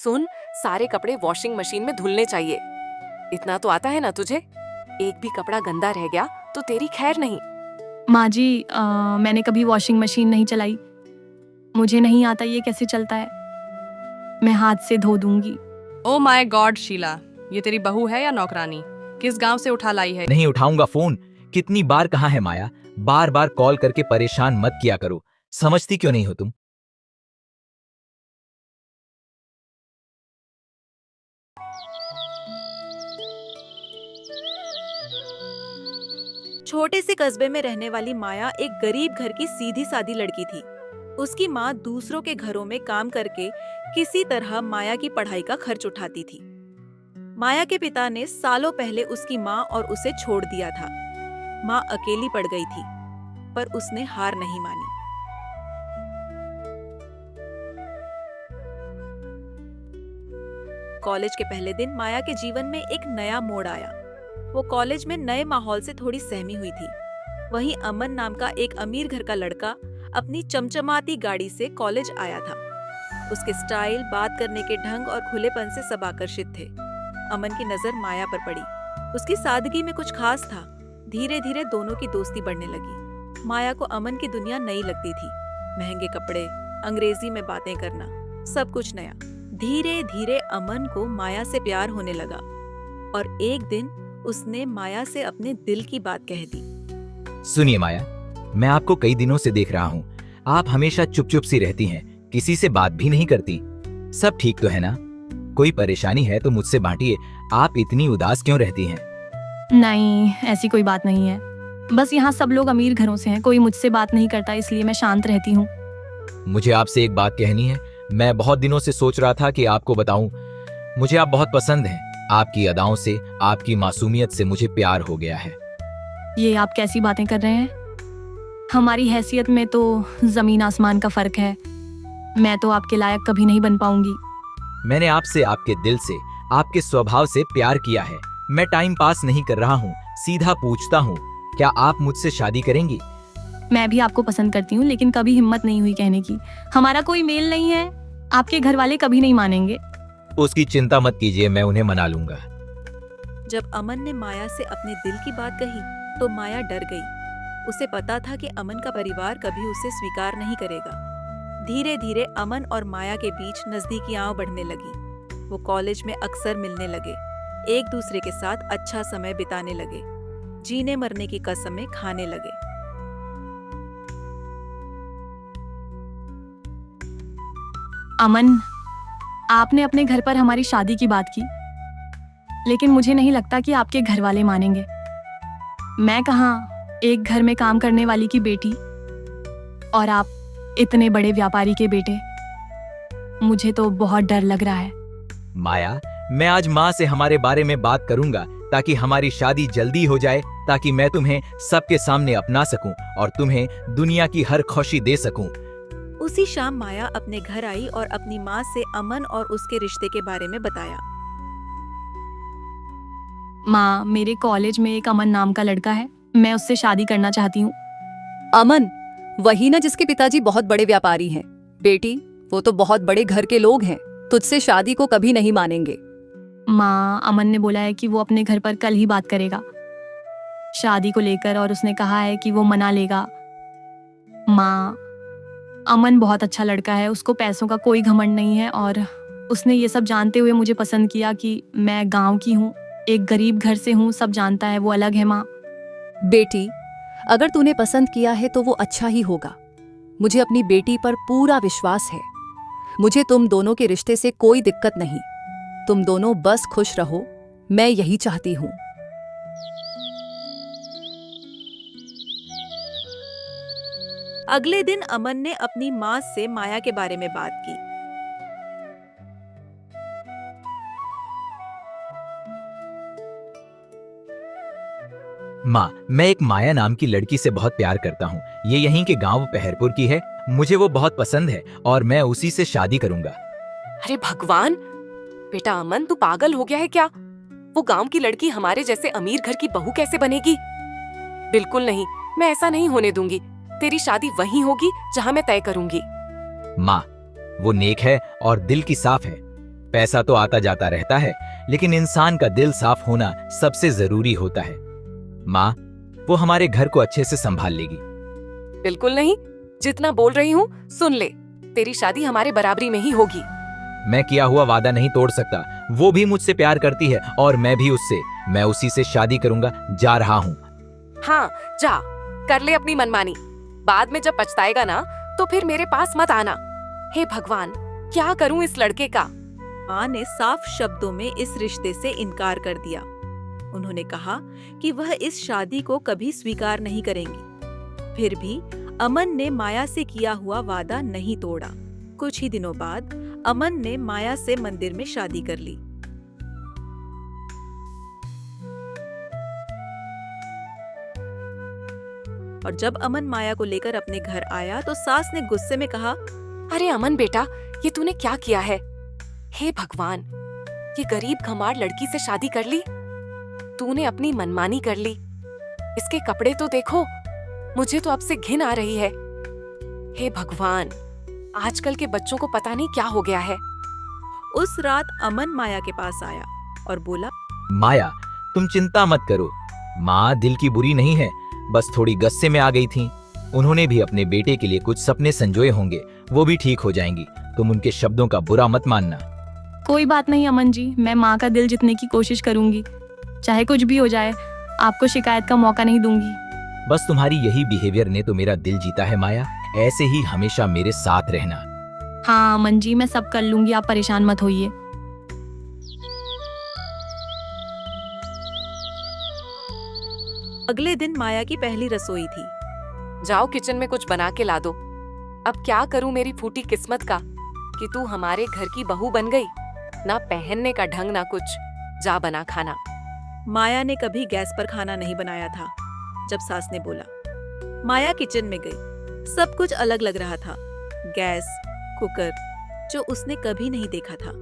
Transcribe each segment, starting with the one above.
सुन, सारे कपड़े washing machine में धुलने चाहिए। इतना तो आता है ना तुझे? एक भी कपड़ा गंदा रह गया तो तेरी खैर नहीं। माँ जी, मैंने कभी वॉशिंग मशीन नहीं चलाई। मुझे नहीं आता ये कैसे चलता है। मैं हाथ से धो दूंगी। ओ माय गॉड शीला, ये तेरी बहू है या नौकरानी? किस गांव से उठा लाई है? नहीं उठाऊंगा फोन। कितनी बार कहा है माया, बार बार कॉल करके परेशान मत किया करो। समझती क्यों नहीं हो तुम? छोटे से कस्बे में रहने वाली माया एक गरीब घर की सीधी सादी लड़की थी। उसकी माँ दूसरों के घरों में काम करके किसी तरह माया की पढ़ाई का खर्च उठाती थी। माया के पिता ने सालों पहले उसकी माँ और उसे छोड़ दिया था। माँ अकेली पड़ गई थी, पर उसने हार नहीं मानी। कॉलेज के पहले दिन माया के जीवन में एक नया मोड़ आया। वो कॉलेज में नए माहौल से थोड़ी सहमी हुई थी। वहीं अमन नाम का एक अमीर घर का लड़का अपनी चमचमाती गाड़ी से कॉलेज आया था। उसके स्टाइल, बात करने के ढंग और खुलेपन से सब आकर्षित थे। अमन की नजर माया पर पड़ी। उसकी सादगी में कुछ खास था। धीरे धीरे दोनों की दोस्ती बढ़ने लगी। माया को अमन की दुनिया नई लगती थी। महंगे कपड़े, अंग्रेजी में बातें करना, सब कुछ नया। धीरे धीरे अमन को माया से प्यार होने लगा और एक दिन उसने माया से अपने दिल की बात कह दी। सुनिए माया, मैं आपको कई दिनों से देख रहा हूँ। आप हमेशा चुप चुप सी रहती हैं, किसी से बात भी नहीं करती। सब ठीक तो है ना? कोई परेशानी है तो मुझसे बांटिए। आप इतनी उदास क्यों रहती हैं? नहीं, ऐसी कोई बात नहीं है। बस यहाँ सब लोग अमीर घरों से हैं, कोई मुझसे बात नहीं करता, इसलिए मैं शांत रहती हूँ। मुझे आपसे एक बात कहनी है। मैं बहुत दिनों से सोच रहा था कि आपको बताऊं। मुझे आप बहुत पसंद हैं। आपकी अदाओं से, आपकी मासूमियत से मुझे प्यार हो गया है। ये आप कैसी बातें कर रहे हैं? हमारी हैसियत में तो जमीन आसमान का फर्क है। मैं तो आपके लायक कभी नहीं बन पाऊंगी। मैंने आपसे, आपके दिल से, आपके स्वभाव से प्यार किया है। मैं टाइम पास नहीं कर रहा हूँ, सीधा पूछता हूँ, क्या आप मुझसे शादी करेंगी? मैं भी आपको पसंद करती हूँ, लेकिन कभी हिम्मत नहीं हुई कहने की। हमारा कोई मेल नहीं है। आपके घर वाले कभी नहीं मानेंगे। उसकी चिंता मत कीजिए, मैं उन्हें मना लूंगा। जब अमन ने माया से अपने दिल की बात कही तो माया डर गई। उसे पता था कि अमन का परिवार कभी उसे स्वीकार नहीं करेगा। धीरे धीरे अमन और माया के बीच नजदीकियां बढ़ने लगी। वो कॉलेज में अक्सर मिलने लगे, एक दूसरे के साथ अच्छा समय बिताने लगे, जीने मरने की कसमें खाने लगे। अमन, आपने अपने घर पर हमारी शादी की बात की, लेकिन मुझे नहीं लगता कि आपके घर वाले मानेंगे। मैं कहाँ एक घर में काम करने वाली की बेटी और आप इतने बड़े व्यापारी के बेटे। मुझे तो बहुत डर लग रहा है। माया, मैं आज माँ से हमारे बारे में बात करूंगा ताकि हमारी शादी जल्दी हो जाए, ताकि मैं तुम्हें सबके सामने अपना सकूं और तुम्हें दुनिया की हर खुशी दे सकूं। उसी शाम माया अपने घर आई और अपनी माँ से अमन और उसके रिश्ते के बारे में बताया। माँ, मेरे कॉलेज में एक अमन नाम का लड़का है। मैं उससे शादी करना चाहती हूँ। अमन, वही ना जिसके पिताजी बहुत बड़े व्यापारी हैं। बेटी, वो तो बहुत बड़े घर के लोग हैं, तुझसे शादी को कभी नहीं मानेंगे। माँ, अमन ने बोला है कि वो अपने घर पर कल ही बात करेगा शादी को लेकर, और उसने कहा है कि वो मना लेगा। माँ, अमन बहुत अच्छा लड़का है, उसको पैसों का कोई घमंड नहीं है और उसने ये सब जानते हुए मुझे पसंद किया कि मैं गांव की हूँ, एक गरीब घर से हूँ। सब जानता है, वो अलग है। माँ, बेटी, अगर तूने पसंद किया है तो वो अच्छा ही होगा। मुझे अपनी बेटी पर पूरा विश्वास है। मुझे तुम दोनों के रिश्ते से कोई दिक्कत नहीं। तुम दोनों बस खुश रहो, मैं यही चाहती हूँ। अगले दिन अमन ने अपनी माँ से माया के बारे में बात की। माँ, मैं एक माया नाम की लड़की से बहुत प्यार करता हूँ। ये यहीं के गांव पहरपुर की है। मुझे वो बहुत पसंद है और मैं उसी से शादी करूंगा। अरे भगवान, बेटा अमन, तू पागल हो गया है क्या? वो गांव की लड़की हमारे जैसे अमीर घर की बहू कैसे बनेगी? बिल्कुल नहीं, मैं ऐसा नहीं होने दूंगी। तेरी शादी वहीं होगी जहां मैं तय करूंगी। माँ, वो नेक है और दिल की साफ है। पैसा तो आता जाता रहता है, लेकिन इंसान का दिल साफ होना सबसे जरूरी होता है। माँ, वो हमारे घर को अच्छे से संभाल लेगी। बिल्कुल नहीं, जितना बोल रही हूँ सुन ले, तेरी शादी हमारे बराबरी में ही होगी। मैं किया हुआ वादा नहीं तोड़ सकता। वो भी मुझसे प्यार करती है और मैं भी उससे। मैं उसी से शादी करूंगा। जा रहा हूँ। हाँ जा, कर ले अपनी मनमानी। बाद में जब पछताएगा ना तो फिर मेरे पास मत आना। हे भगवान, क्या करूं इस लड़के का। माँ ने साफ शब्दों में इस रिश्ते से इनकार कर दिया। उन्होंने कहा कि वह इस शादी को कभी स्वीकार नहीं करेंगी। फिर भी अमन ने माया से किया हुआ वादा नहीं तोड़ा। कुछ ही दिनों बाद अमन ने माया से मंदिर में शादी कर ली। और जब अमन माया को लेकर अपने घर आया तो सास ने गुस्से में कहा, अरे अमन बेटा, ये तूने क्या किया है। हे भगवान, ये गरीब खमार लड़की से शादी कर ली। तूने अपनी मनमानी कर ली। इसके कपड़े तो देखो, मुझे तो अब से घिन आ रही है। हे भगवान, आजकल के बच्चों को पता नहीं क्या हो गया है। उस रात अमन माया के पास आया और बोला, माया, तुम चिंता मत करो। माँ दिल की बुरी नहीं है, बस थोड़ी गुस्से में आ गई थी। उन्होंने भी अपने बेटे के लिए कुछ सपने संजोए होंगे, वो भी ठीक हो जाएंगी। तुम उनके शब्दों का बुरा मत मानना। कोई बात नहीं अमन जी, मैं माँ का दिल जीतने की कोशिश करूंगी। चाहे कुछ भी हो जाए, आपको शिकायत का मौका नहीं दूंगी। बस तुम्हारी यही बिहेवियर ने तो मेरा दिल जीता है माया। ऐसे ही हमेशा मेरे साथ रहना। हाँ अमन जी, मैं सब कर लूंगी, आप परेशान मत होइए। अगले दिन माया की पहली रसोई थी। जाओ किचन में कुछ बना के ला दो। अब क्या करूं मेरी फूटी किस्मत का कि तू हमारे घर की बहू बन गई। ना पहनने का ढंग ना कुछ। जा बना खाना। माया ने कभी गैस पर खाना नहीं बनाया था। जब सास ने बोला, माया किचन में गई। सब कुछ अलग लग रहा था। गैस, कुकर, जो उसने कभी नहीं देखा था।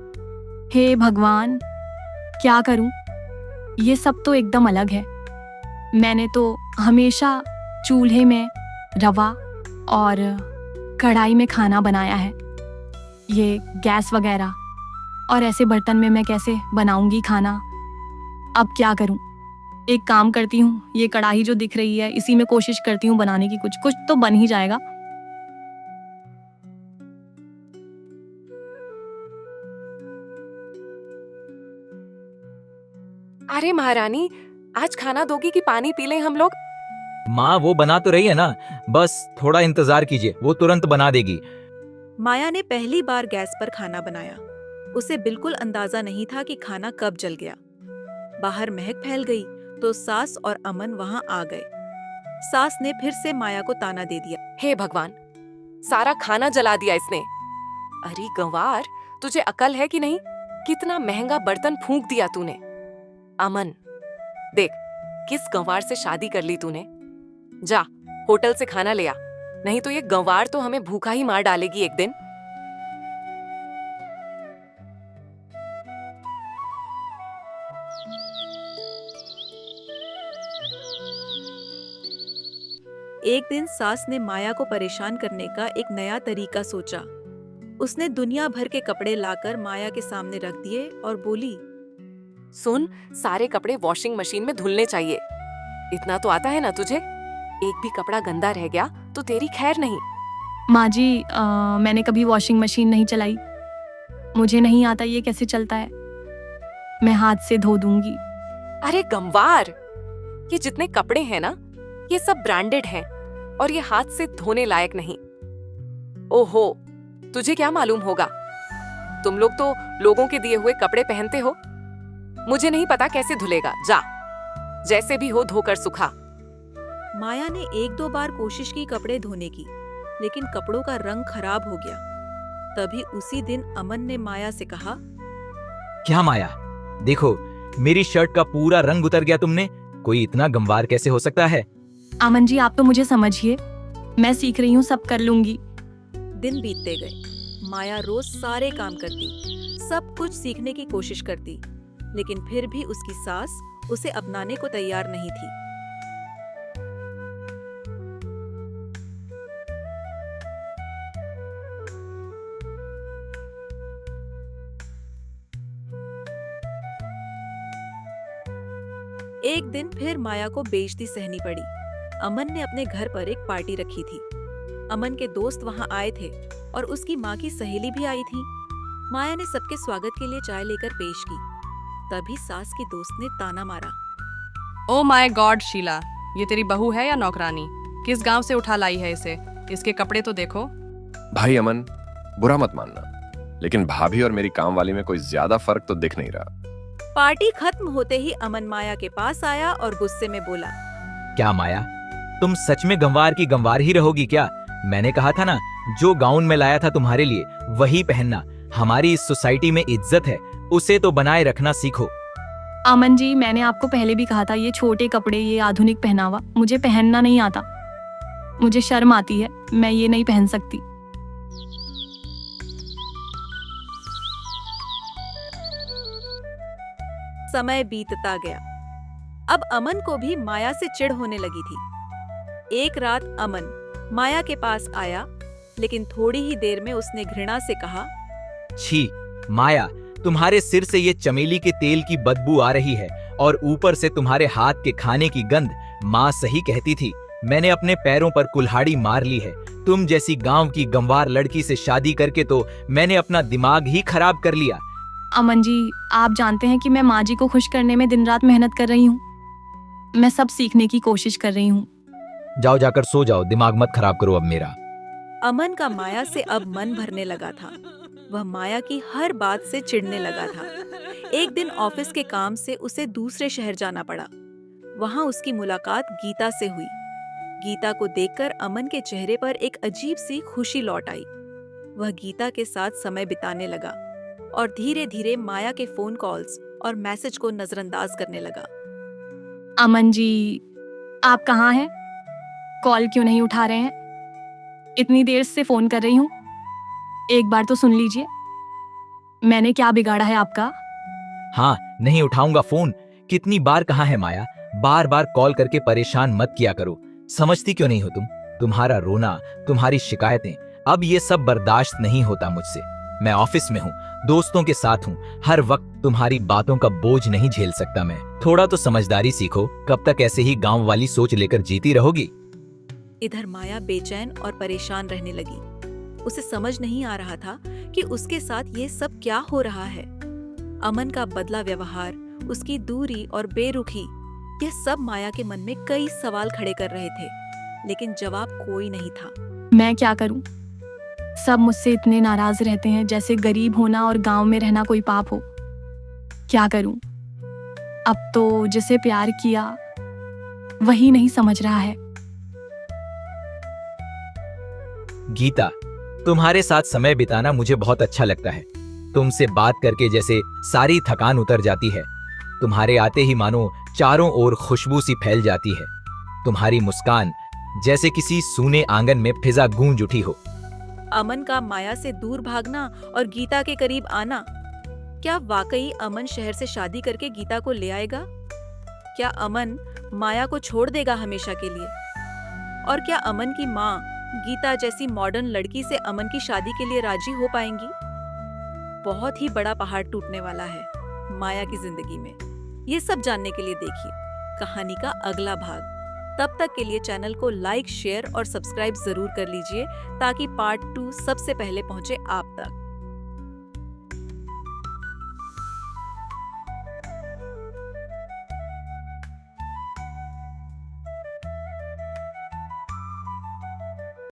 हे भगवान, क्या करूं? ये सब तो एकदम अलग है। मैंने तो हमेशा चूल्हे में रवा और कढ़ाई में खाना बनाया है। ये गैस वगैरह और ऐसे बर्तन में मैं कैसे बनाऊंगी खाना? अब क्या करूं? एक काम करती हूँ, ये कढ़ाई जो दिख रही है इसी में कोशिश करती हूँ बनाने की। कुछ कुछ तो बन ही जाएगा। अरे महारानी, आज खाना दोगी कि पानी पी लें हम लोग? माँ वो बना तो रही है ना, बस थोड़ा इंतजार कीजिए, वो तुरंत बना देगी। माया ने पहली बार गैस पर खाना बनाया। उसे बिल्कुल अंदाजा नहीं था कि खाना कब जल गया। बाहर महक फैल गई तो सास और अमन वहां आ गए। सास ने फिर से माया को ताना दे दिया। हे भगवान, सारा खाना जला दिया इसने। अरे गंवार, तुझे अकल है कि नहीं? कितना महंगा बर्तन फूंक दिया तूने। अमन, देख किस गंवार से शादी कर ली तूने। जा होटल से खाना ले आ, नहीं तो ये गंवार तो हमें भूखा ही मार डालेगी एक दिन। एक दिन सास ने माया को परेशान करने का एक नया तरीका सोचा। उसने दुनिया भर के कपड़े लाकर माया के सामने रख दिए और बोली, सुन, सारे कपड़े वॉशिंग मशीन में धुलने चाहिए। इतना तो आता है ना तुझे? एक भी कपड़ा गंदा रह गया तो तेरी खैर नहीं। माँ जी, मैंने कभी वॉशिंग मशीन नहीं चलाई। मुझे नहीं आता ये कैसे चलता है। मैं हाथ से धो दूंगी। अरे गंवार, ये जितने कपड़े हैं ना, ये सब ब्रांडेड हैं और ये हाथ से धोने लायक नहीं। ओहो, तुझे क्या मालूम होगा? तुम लोग तो लोगों के दिए हुए कपड़े पहनते हो। मुझे नहीं पता कैसे धुलेगा। जा, जैसे भी हो धोकर सुखा। माया ने एक दो बार कोशिश की कपड़े धोने की, लेकिन कपड़ों का रंग खराब हो गया। तभी उसी दिन अमन ने माया से कहा, क्या माया, देखो मेरी शर्ट का पूरा रंग उतर गया। तुमने कोई इतना गंवार कैसे हो सकता है? अमन जी, आप तो मुझे समझिए। मैं सीख रही हूँ, सब कर लूंगी। दिन बीतते गए। माया रोज सारे काम करती, सब कुछ सीखने की कोशिश करती, लेकिन फिर भी उसकी सास उसे अपनाने को तैयार नहीं थी। एक दिन फिर माया को बेइज्जती सहनी पड़ी। अमन ने अपने घर पर एक पार्टी रखी थी। अमन के दोस्त वहां आए थे और उसकी माँ की सहेली भी आई थी। माया ने सबके स्वागत के लिए चाय लेकर पेश की। तभी सास की दोस्त ने ताना मारा। ओ माय गॉड शीला, ये तेरी बहू है या नौकरानी? किस गांव से उठा लाई है इसे? इसके कपड़े तो देखो। भाई अमन, बुरा मत मानना, लेकिन भाभी और मेरी काम वाली में कोई ज्यादा फर्क तो दिख नहीं रहा। पार्टी खत्म होते ही अमन माया के पास आया और गुस्से में बोला। क्या माया, तुम सच में गंवार की गंवार ही रहोगी क्या? मैंने कहा था ना, जो गाउन में लाया था तुम्हारे लिए वही पहनना। हमारी इस सोसाइटी में इज्जत है, उसे तो बनाए रखना सीखो। अमन जी, मैंने आपको पहले भी कहा था, ये छोटे कपड़े, ये आधुनिक पहनावा मुझे पहनना नहीं आता। मुझे शर्म आती है, मैं ये नहीं पहन सकती। समय बीतता गया। अब अमन को भी माया से चिढ़ होने लगी थी। एक रात अमन माया के पास आया, लेकिन थोड़ी ही देर में उसने घृणा से कहा, छी माया, तुम्हारे सिर से ये चमेली के तेल की बदबू आ रही है और ऊपर से तुम्हारे हाथ के खाने की गंध। माँ सही कहती थी, मैंने अपने पैरों पर कुल्हाड़ी मार ली है। तुम जैसी गांव की गंवार लड़की से शादी करके तो मैंने अपना दिमाग ही खराब कर लिया। अमन जी, आप जानते हैं कि मैं माँ जी को खुश करने में दिन रात मेहनत कर रही हूँ। मैं सब सीखने की कोशिश कर रही हूँ। जाओ, जाकर सो जाओ, दिमाग मत खराब करो अब मेरा। अमन का माया से अब मन भरने लगा था। वह माया की हर बात से चिढ़ने लगा था। एक दिन ऑफिस के काम से उसे दूसरे शहर जाना पड़ा। वहां उसकी मुलाकात गीता से हुई। गीता को देखकर अमन के चेहरे पर एक अजीब सी खुशी लौट आई। वह गीता के साथ समय बिताने लगा और धीरे धीरे माया के फोन कॉल्स और मैसेज को नजरअंदाज करने लगा। अमन जी, आप कहाँ हैं? कॉल क्यों नहीं उठा रहे हैं? इतनी देर से फोन कर रही हूँ, एक बार तो सुन लीजिए। मैंने क्या बिगाड़ा है आपका? हाँ, नहीं उठाऊंगा फोन। कितनी बार कहा है माया, बार बार कॉल करके परेशान मत किया करो। समझती क्यों नहीं हो तुम? तुम्हारा रोना, तुम्हारी शिकायतें, अब ये सब बर्दाश्त नहीं होता मुझसे। मैं ऑफिस में हूँ, दोस्तों के साथ हूँ, हर वक्त तुम्हारी बातों का बोझ नहीं झेल सकता मैं। थोड़ा तो समझदारी सीखो। कब तक ऐसे ही गांव वाली सोच लेकर जीती रहोगी? इधर माया बेचैन और परेशान रहने लगी। उसे समझ नहीं आ रहा था कि उसके साथ ये सब क्या हो रहा है। अमन का बदला व्यवहार, उसकी दूरी और बेरुखी, यह सब माया के मन में कई सवाल खड़े कर रहे थे, लेकिन जवाब कोई नहीं था। मैं क्या करूं? सब मुझसे इतने नाराज रहते हैं, जैसे गरीब होना और गांव में रहना कोई पाप हो। क्या करूं? अब तो जिसे प्यार किया वही नहीं समझ रहा है। गीता, तुम्हारे साथ समय बिताना मुझे बहुत अच्छा लगता है। तुमसे बात करके जैसे सारी थकान उतर जाती है। तुम्हारे आते ही मानो चारों ओर खुशबू सी फैल जाती है। तुम्हारी मुस्कान जैसे किसी सूने आंगन में फिजा गूंज उठी हो। अमन का माया से दूर भागना और गीता के करीब आना, क्या वाकई अमन शहर से शादी करके गीता को ले आएगा? क्या अमन माया को छोड़ देगा हमेशा के लिए? और क्या अमन की माँ गीता जैसी मॉडर्न लड़की से अमन की शादी के लिए राजी हो पाएंगी? बहुत ही बड़ा पहाड़ टूटने वाला है माया की जिंदगी में। ये सब जानने के लिए देखिए कहानी का अगला भाग। तब तक के लिए चैनल को लाइक, शेयर और सब्सक्राइब जरूर कर लीजिए ताकि पार्ट 2 सबसे पहले पहुंचे आप तक।